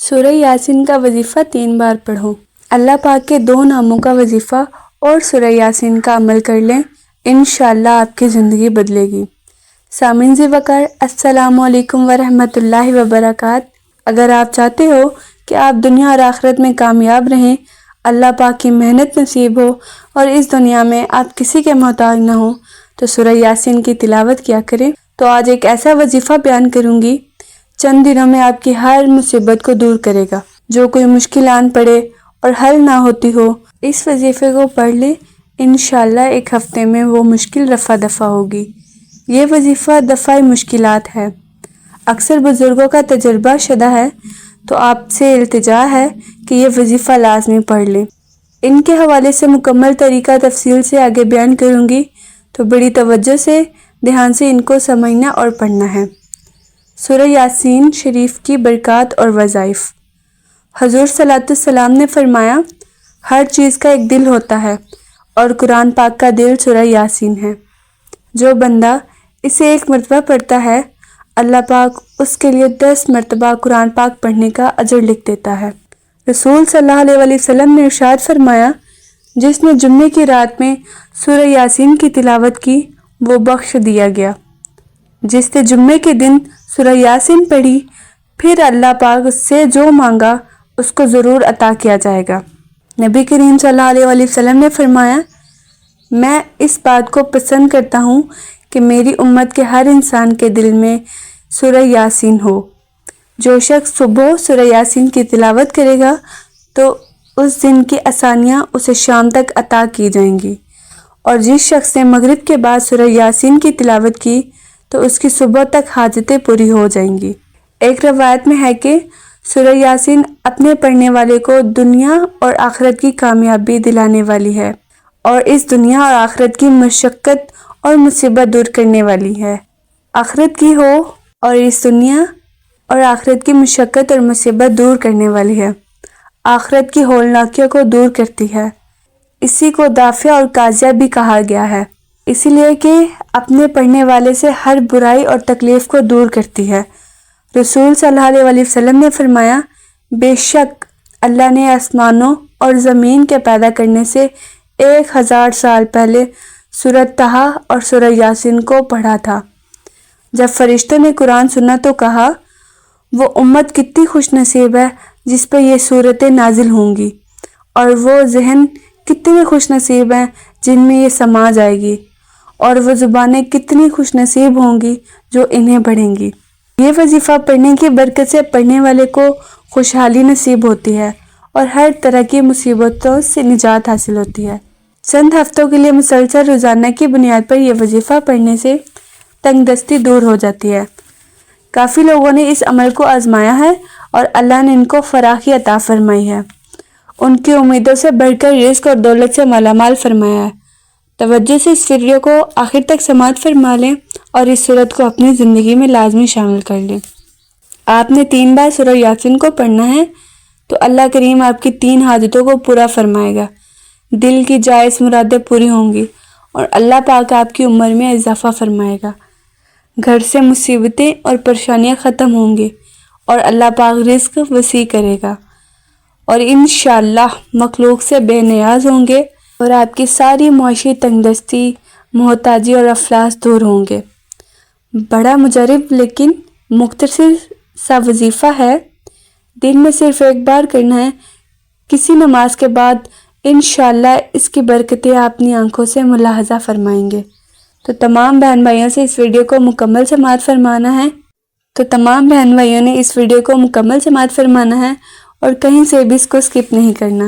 سورہ یاسین کا وظیفہ 3 بار پڑھو۔ اللہ پاک کے 2 ناموں کا وظیفہ اور سورہ یاسین کا عمل کر لیں، انشاءاللہ آپ کی زندگی بدلے گی۔ سامعین وقار، السلام علیکم ورحمۃ اللہ وبرکاتہ۔ اگر آپ چاہتے ہو کہ آپ دنیا اور آخرت میں کامیاب رہیں، اللہ پاک کی محنت نصیب ہو اور اس دنیا میں آپ کسی کے محتاج نہ ہوں، تو سورہ یاسین کی تلاوت کیا کریں۔ تو آج ایک ایسا وظیفہ بیان کروں گی، چند دنوں میں آپ کی ہر مصیبت کو دور کرے گا۔ جو کوئی مشکل آن پڑے اور حل نہ ہوتی ہو، اس وظیفے کو پڑھ لیں، انشاءاللہ ایک ہفتے میں وہ مشکل رفع دفع ہوگی۔ یہ وظیفہ دفع مشکلات ہے۔ اکثر بزرگوں کا تجربہ شدہ ہے، تو آپ سے التجا ہے کہ یہ وظیفہ لازمی پڑھ لیں۔ ان کے حوالے سے مکمل طریقہ تفصیل سے آگے بیان کروں گی، تو بڑی توجہ سے دھیان سے ان کو سمجھنا اور پڑھنا ہے۔ سورہ یاسین شریف کی برکات اور وظائف۔ حضور صلی اللہ علیہ وسلم نے فرمایا، ہر چیز کا ایک دل ہوتا ہے اور قرآن پاک کا دل سورہ یاسین ہے۔ جو بندہ اسے 1 مرتبہ پڑھتا ہے، اللہ پاک اس کے لیے 10 مرتبہ قرآن پاک پڑھنے کا اجر لکھ دیتا ہے۔ رسول صلی اللہ علیہ وسلم نے ارشاد فرمایا، جس نے جمعے کی رات میں سورہ یاسین کی تلاوت کی، وہ بخش دیا گیا۔ جس نے جمعے کے دن سورہ یاسین پڑھی، پھر اللہ پاک اس سے جو مانگا اس کو ضرور عطا کیا جائے گا۔ نبی کریم صلی اللہ علیہ وسلم نے فرمایا، میں اس بات کو پسند کرتا ہوں کہ میری امت کے ہر انسان کے دل میں سورہ یاسین ہو۔ جو شخص صبح سورہ یاسین کی تلاوت کرے گا تو اس دن کی آسانیاں اسے شام تک عطا کی جائیں گی، اور جس شخص نے مغرب کے بعد سورہ یاسین کی تلاوت کی تو اس کی صبح تک حاجتیں پوری ہو جائیں گی۔ ایک روایت میں ہے کہ سورہ یاسین اپنے پڑھنے والے کو دنیا اور آخرت کی کامیابی دلانے والی ہے، اور اس دنیا اور آخرت کی مشقت اور مصیبت دور کرنے والی ہے۔ آخرت کی ہو اور اس دنیا اور آخرت کی مشقت اور مصیبت دور کرنے والی ہے۔ آخرت کی ہولناکیوں کو دور کرتی ہے۔ اسی کو دافع اور قاضیہ بھی کہا گیا ہے، اسی لیے کہ اپنے پڑھنے والے سے ہر برائی اور تکلیف کو دور کرتی ہے۔ رسول صلی اللہ علیہ وسلم نے فرمایا، بے شک اللہ نے آسمانوں اور زمین کے پیدا کرنے سے 1000 سال پہلے سورۃ طٰہٰ اور سورہ یاسین کو پڑھا تھا۔ جب فرشتوں نے قرآن سنا تو کہا، وہ امت کتنی خوش نصیب ہے جس پہ یہ صورتیں نازل ہوں گی، اور وہ ذہن کتنے خوش نصیب ہیں جن میں یہ سما جائے گی، اور وہ زبانیں کتنی خوش نصیب ہوں گی جو انہیں پڑھیں گی۔ یہ وظیفہ پڑھنے کی برکت سے پڑھنے والے کو خوشحالی نصیب ہوتی ہے اور ہر طرح کی مصیبتوں سے نجات حاصل ہوتی ہے۔ چند ہفتوں کے لیے مسلسل روزانہ کی بنیاد پر یہ وظیفہ پڑھنے سے تنگ دستی دور ہو جاتی ہے۔ کافی لوگوں نے اس عمل کو آزمایا ہے اور اللہ نے ان کو فراخی عطا فرمائی ہے، ان کی امیدوں سے بڑھ کر رزق اور دولت سے مالا مال فرمایا ہے۔ توجہ سے اس ویڈیو کو آخر تک سماعت فرما لیں اور اس صورت کو اپنی زندگی میں لازمی شامل کر لیں۔ آپ نے 3 بار سورہ یاسین کو پڑھنا ہے تو اللہ کریم آپ کی 3 حاجتوں کو پورا فرمائے گا، دل کی جائز مرادیں پوری ہوں گی، اور اللہ پاک آپ کی عمر میں اضافہ فرمائے گا۔ گھر سے مصیبتیں اور پریشانیاں ختم ہوں گی، اور اللہ پاک رزق وسیع کرے گا، اور انشاءاللہ مخلوق سے بے نیاز ہوں گے، اور آپ کی ساری معاشی تنگ دستی، محتاجی اور افلاس دور ہوں گے۔ بڑا مجرب لیکن مختصر سا وظیفہ ہے، دن میں صرف 1 بار کرنا ہے، کسی نماز کے بعد۔ انشاءاللہ اس کی برکتیں اپنی آنکھوں سے ملاحظہ فرمائیں گے۔ تو تمام بہن بھائیوں سے اس ویڈیو کو مکمل سماعت فرمانا ہے اور کہیں سے بھی اس کو سکپ نہیں کرنا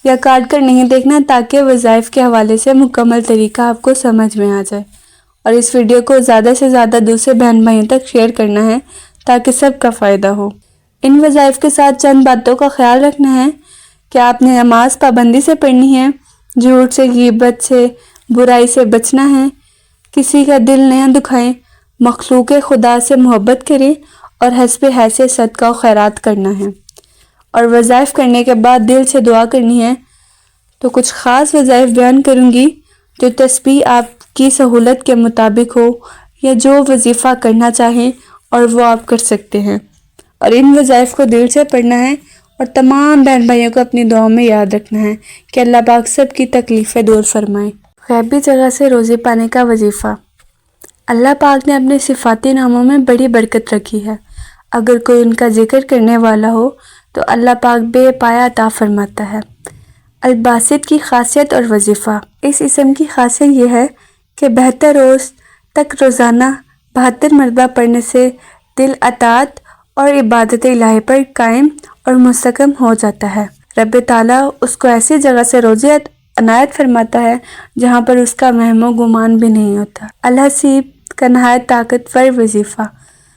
یا کاٹ کر نہیں دیکھنا، تاکہ وظائف کے حوالے سے مکمل طریقہ آپ کو سمجھ میں آ جائے، اور اس ویڈیو کو زیادہ سے زیادہ دوسرے بہن بھائیوں تک شیئر کرنا ہے تاکہ سب کا فائدہ ہو۔ ان وظائف کے ساتھ چند باتوں کا خیال رکھنا ہے کہ آپ نے نماز پابندی سے پڑھنی ہے، جھوٹ سے، غیبت سے، برائی سے بچنا ہے، کسی کا دل نہ دکھائیں، مخلوق خدا سے محبت کریں، اور حسب حیثیت صدقہ و خیرات کرنا ہے۔ اور وظائف کرنے کے بعد دل سے دعا کرنی ہے۔ تو کچھ خاص وظائف بیان کروں گی جو تسبیح آپ کی سہولت کے مطابق ہو، یا جو وظیفہ کرنا چاہیں اور وہ آپ کر سکتے ہیں، اور ان وظائف کو دل سے پڑھنا ہے اور تمام بہن بھائیوں کو اپنی دعاؤں میں یاد رکھنا ہے کہ اللہ پاک سب کی تکلیفیں دور فرمائے۔ غیبی جگہ سے روزی پانے کا وظیفہ۔ اللہ پاک نے اپنے صفاتی ناموں میں بڑی برکت رکھی ہے۔ اگر کوئی ان کا ذکر کرنے والا ہو تو اللہ پاک بے پایا عطا فرماتا ہے۔ الباسط کی خاصیت اور وظیفہ۔ اس اسم کی خاصیت یہ ہے کہ بہتر روز تک روزانہ 72 مرتبہ پڑھنے سے دل اطاعت اور عبادت الہی پر قائم اور مستحکم ہو جاتا ہے۔ رب تعالیٰ اس کو ایسی جگہ سے روزی عنایت فرماتا ہے جہاں پر اس کا وہم و گمان بھی نہیں ہوتا۔ الحسیب کا نہایت طاقتور وظیفہ۔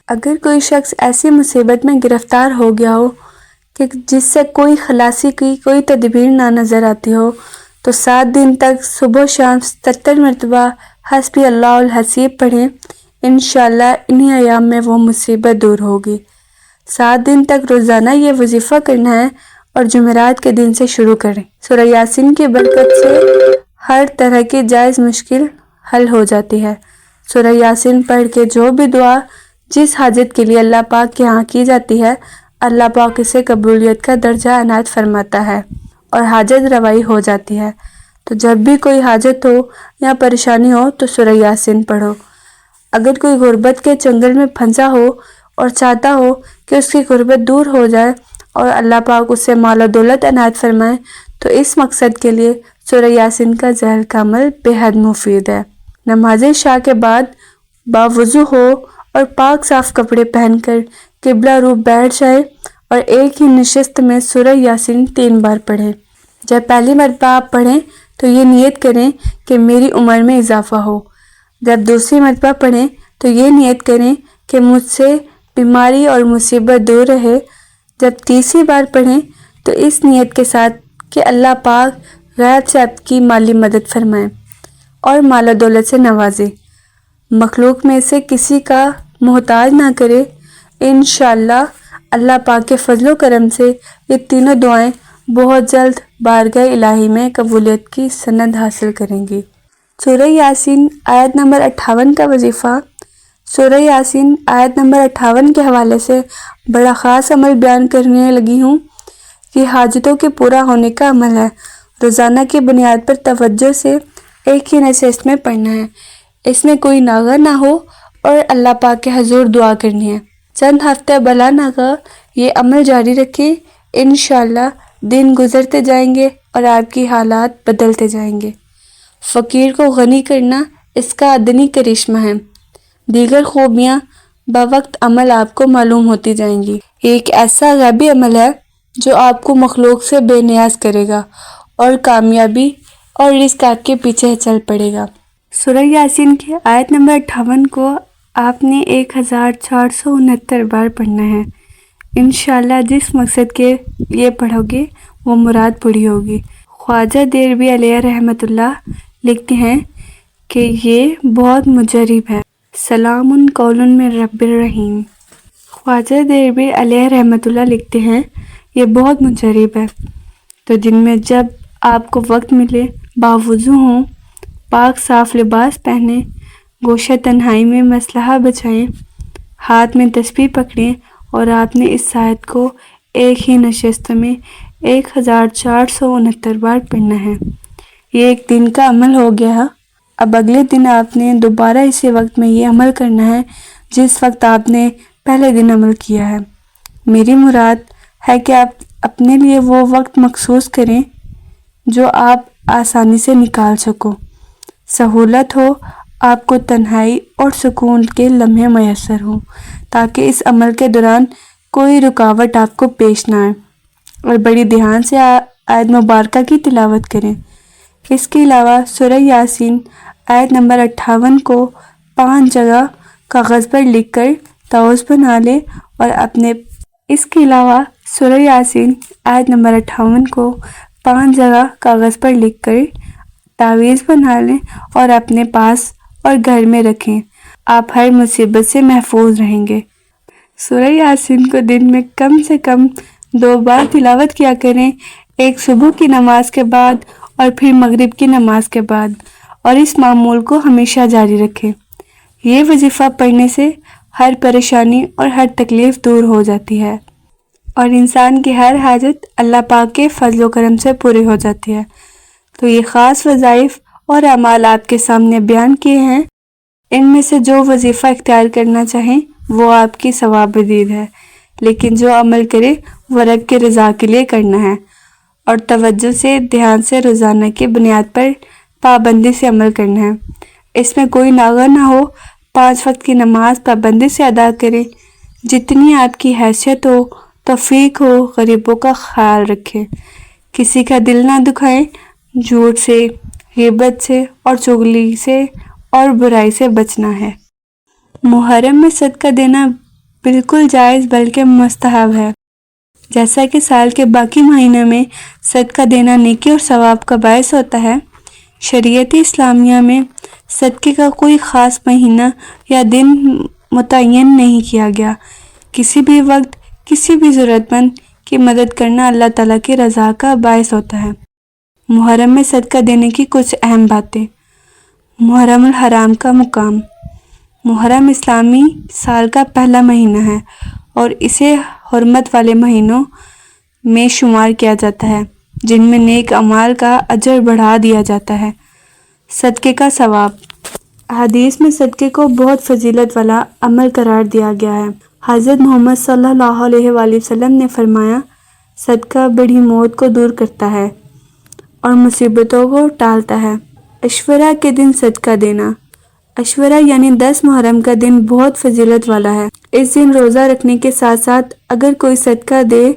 اگر کوئی شخص ایسی مصیبت میں گرفتار ہو گیا ہو کہ جس سے کوئی خلاصی کی کوئی تدبیر نہ نظر آتی ہو تو 7 دن تک صبح و شام 77 مرتبہ حسبی اللہ الحسیب پڑھیں، انشاءاللہ انہی ایام میں وہ مصیبت دور ہوگی۔ 7 دن تک روزانہ یہ وظیفہ کرنا ہے اور جمعرات کے دن سے شروع کریں۔ سورہ یاسین کی برکت سے ہر طرح کی جائز مشکل حل ہو جاتی ہے۔ سورہ یاسین پڑھ کے جو بھی دعا جس حاجت کے لیے اللہ پاک کے ہاں کی جاتی ہے، اللہ پاک اسے قبولیت کا درجہ عنایت فرماتا ہے اور حاجت روائی ہو جاتی ہے۔ تو جب بھی کوئی حاجت ہو یا پریشانی ہو تو سورہ یاسین پڑھو۔ اگر کوئی غربت کے چنگل میں پھنسا ہو اور چاہتا ہو کہ اس کی غربت دور ہو جائے اور اللہ پاک اسے مال و دولت عنایت فرمائے تو اس مقصد کے لیے سورہ یاسین کا ذہن کا عمل بے حد مفید ہے۔ نماز عشاء کے بعد باوضو ہو اور پاک صاف کپڑے پہن کر قبلہ رو بیٹھ جائے اور ایک ہی نشست میں سورہ یاسین 3 بار پڑھیں۔ جب پہلی مرتبہ آپ پڑھیں تو یہ نیت کریں کہ میری عمر میں اضافہ ہو۔ جب دوسری مرتبہ پڑھیں تو یہ نیت کریں کہ مجھ سے بیماری اور مصیبت دور رہے۔ جب تیسری بار پڑھیں تو اس نیت کے ساتھ کہ اللہ پاک غیب سے آپ کی مالی مدد فرمائے اور مال و دولت سے نوازے، مخلوق میں سے کسی کا محتاج نہ کرے، انشاءاللہ اللہ پاک کے فضل و کرم سے یہ تینوں دعائیں بہت جلد بارگاہ الہی میں قبولیت کی سند حاصل کریں گی۔ سورہ یاسین آیت نمبر 58 کا وظیفہ۔ سورہ یاسین آیت نمبر 58 کے حوالے سے بڑا خاص عمل بیان کرنے لگی ہوں کہ حاجتوں کے پورا ہونے کا عمل ہے۔ روزانہ کی بنیاد پر توجہ سے ایک ہی نشست میں پڑھنا ہے، اس میں کوئی ناغہ نہ ہو اور اللہ پاک کے حضور دعا کرنی ہے۔ چند ہفتے بلا ناغہ یہ عمل جاری رکھیں، انشاءاللہ دن گزرتے جائیں گے اور آپ کی حالات بدلتے جائیں گے۔ فقیر کو غنی کرنا اس کا ادنی کرشمہ ہے، دیگر خوبیاں بوقت عمل آپ کو معلوم ہوتی جائیں گی۔ یہ ایک ایسا غیبی عمل ہے جو آپ کو مخلوق سے بے نیاز کرے گا اور کامیابی اور رزق آپ کے پیچھے چل پڑے گا۔ سورہ یاسین کی آیت نمبر 58 کو آپ نے 1469 بار پڑھنا ہے۔ انشاءاللہ جس مقصد کے لیے پڑھو گے وہ مراد پوری ہوگی۔ خواجہ دیربی علیہ رحمۃ اللہ لکھتے ہیں کہ یہ بہت مجرب ہے۔ سلام قول من رب الرحیم۔ خواجہ دیربی علیہ رحمۃ اللہ لکھتے ہیں یہ بہت مجرب ہے، تو دن میں جب آپ کو وقت ملے باوضو ہوں، پاک صاف لباس پہنیں، گوشہ تنہائی میں مسلحہ بچھائیں، ہاتھ میں تسبیح پکڑیں اور آپ نے اس آیت کو ایک ہی نشست میں 1469 بار پڑھنا ہے۔ یہ ایک دن کا عمل ہو گیا۔ اب اگلے دن آپ نے دوبارہ اسی وقت میں یہ عمل کرنا ہے جس وقت آپ نے پہلے دن عمل کیا ہے۔ میری مراد ہے کہ آپ اپنے لیے وہ وقت مخصوص کریں جو آپ آسانی سے نکال سکو، سہولت ہو، آپ کو تنہائی اور سکون کے لمحے میسر ہوں، تاکہ اس عمل کے دوران کوئی رکاوٹ آپ کو پیش نہ آئے، اور بڑی دھیان سے آیت مبارکہ کی تلاوت کریں۔ اس کے علاوہ سورہ یاسین آیت نمبر 58 کو 5 جگہ کاغذ پر لکھ کر تعویذ بنا لیں اور اس کے علاوہ سورہ یاسین آیت نمبر 58 کو 5 جگہ کاغذ پر لکھ کر تعویذ بنا لیں اور اپنے پاس اور گھر میں رکھیں، آپ ہر مصیبت سے محفوظ رہیں گے۔ سورہ یاسین کو دن میں کم سے کم 2 بار تلاوت کیا کریں، ایک صبح کی نماز کے بعد اور پھر مغرب کی نماز کے بعد، اور اس معمول کو ہمیشہ جاری رکھیں۔ یہ وظیفہ پڑھنے سے ہر پریشانی اور ہر تکلیف دور ہو جاتی ہے اور انسان کی ہر حاجت اللہ پاک کے فضل و کرم سے پوری ہو جاتی ہے۔ تو یہ خاص وظائف اور اعمال آپ کے سامنے بیان کیے ہیں، ان میں سے جو وظیفہ اختیار کرنا چاہیں وہ آپ کی ثواب بدید ہے، لیکن جو عمل کرے وہ رب کی رضا کے لیے کرنا ہے اور توجہ سے، دھیان سے، روزانہ کی بنیاد پر پابندی سے عمل کرنا ہے۔ اس میں کوئی ناغہ نہ ہو، 5 وقت کی نماز پابندی سے ادا کریں، جتنی آپ کی حیثیت ہو، توفیق ہو، غریبوں کا خیال رکھیں، کسی کا دل نہ دکھائیں، جھوٹ سے، غیبت سے اور چغلی سے اور برائی سے بچنا ہے۔ محرم میں صدقہ دینا بالکل جائز بلکہ مستحب ہے، جیسا کہ سال کے باقی مہینوں میں صدقہ دینا نیکی اور ثواب کا باعث ہوتا ہے۔ شریعت اسلامیہ میں صدقے کا کوئی خاص مہینہ یا دن متعین نہیں کیا گیا۔ کسی بھی وقت کسی بھی ضرورت مند کی مدد کرنا اللہ تعالیٰ کی رضا کا باعث ہوتا ہے۔ محرم میں صدقہ دینے کی کچھ اہم باتیں۔ محرم الحرام کا مقام۔ محرم اسلامی سال کا پہلا مہینہ ہے اور اسے حرمت والے مہینوں میں شمار کیا جاتا ہے جن میں نیک اعمال کا اجر بڑھا دیا جاتا ہے۔ صدقے کا ثواب۔ حدیث میں صدقے کو بہت فضیلت والا عمل قرار دیا گیا ہے۔ حضرت محمد صلی اللہ علیہ وآلہ وسلم نے فرمایا، صدقہ بڑی موت کو دور کرتا ہے اور مصیبتوں کو ٹالتا ہے۔ عاشوراء کے دن صدقہ دینا۔ عاشوراء یعنی 10 محرم کا دن بہت فضیلت والا ہے۔ اس دن روزہ رکھنے کے ساتھ ساتھ اگر کوئی صدقہ دے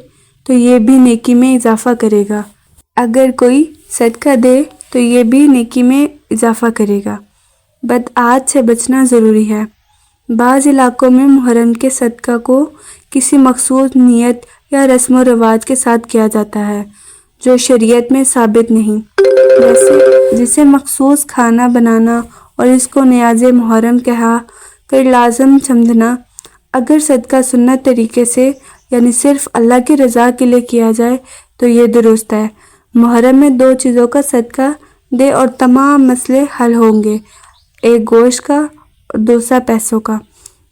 تو یہ بھی نیکی میں اضافہ کرے گا۔ بدعات سے بچنا ضروری ہے۔ بعض علاقوں میں محرم کے صدقہ کو کسی مخصوص نیت یا رسم و رواج کے ساتھ کیا جاتا ہے جو شریعت میں ثابت نہیں، جسے مخصوص کھانا بنانا اور اس کو نیاز محرم کہا کر لازم سمجھنا۔ اگر صدقہ سنت طریقے سے یعنی صرف اللہ کی رضا کے لیے کیا جائے تو یہ درست ہے۔ محرم میں 2 چیزوں کا صدقہ دے اور تمام مسئلے حل ہوں گے، ایک گوشت کا اور دوسرا پیسوں کا۔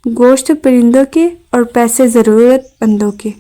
گوشت پرندوں کے اور پیسے ضرورت مندوں کے۔